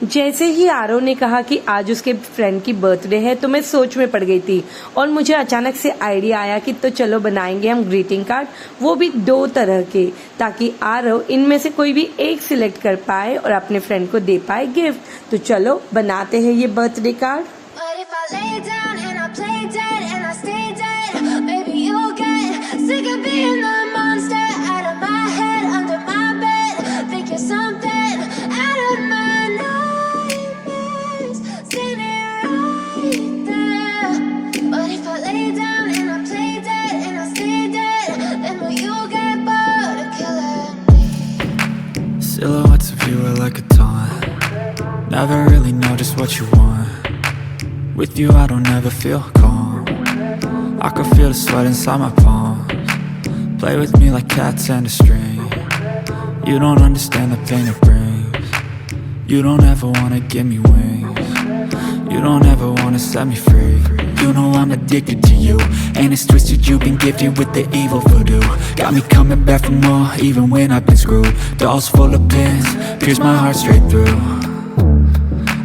जैसे ही आरव ने कहा कि आज उसके फ्रेंड की बर्थडे है तो मैं सोच में पड़ गई थी और मुझे अचानक से आइडिया आया कि तो चलो बनाएंगे हम ग्रीटिंग कार्ड, वो भी 2 तरह के, ताकि आरव इनमें से कोई भी एक सिलेक्ट कर पाए और अपने फ्रेंड को दे पाए गिफ्ट। तो चलो बनाते हैं ये birthday card. Silhouettes of you are like a taunt. Never really know just what you want. With you I don't ever feel calm. I can feel the sweat inside my palms. Play with me like cats and a string. You don't understand the pain it brings. You don't ever wanna give me wings. You don't ever wanna set me free. You know I'm addicted to you, and it's twisted, you've been gifted with the evil voodoo. Got me coming back for more, even when I've been screwed. Dolls full of pins, pierce my heart straight through.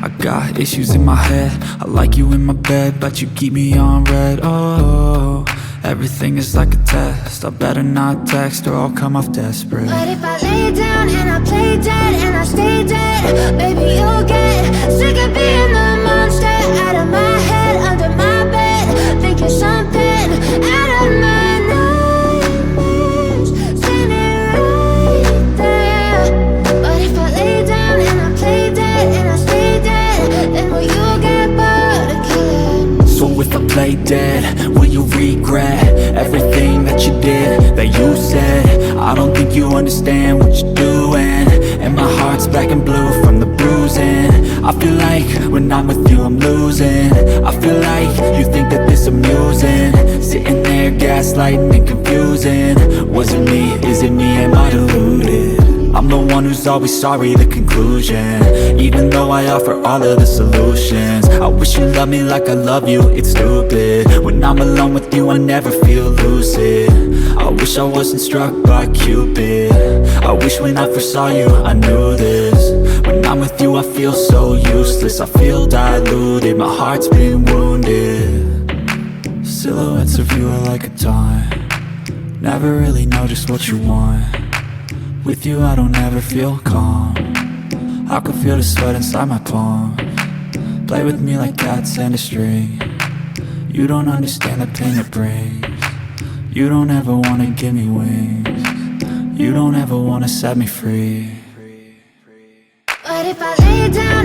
I got issues in my head, I like you in my bed, but you keep me on red. Oh, everything is like a test, I better not text or I'll come off desperate. But if I lay down and I play dead and I stay dead, baby you'll get sick of being the monster out of my head, under my bed, thinking something out of my nightmares, standing right there. But if I lay down and I play dead and I stay dead, then will you get bored of killing? So if I play dead, will you regret everything that you did, that you said? I don't think you understand what you're doing, and my heart's black and blue from the bruising. I feel like when I'm with you I'm losing. I feel like you think that this amusing, sitting there gaslighting and confusing. Was it me? Is it me? Am I deluded? I'm the one who's always sorry, the conclusion, even though I offer all of the solutions. I wish you loved me like I love you, it's stupid. When I'm alone with you I never feel lucid. I wish I wasn't struck by Cupid. I wish when I first saw you I knew this. When I'm with you I feel so useless, I feel diluted, my heart's been wounded. Silhouettes of you are like a taunt. Never really know just what you want. With you I don't ever feel calm. I can feel the sweat inside my palms. Play with me like cats and a string. You don't understand the pain it brings. You don't ever wanna give me wings. You don't ever wanna set me free. But if I lay down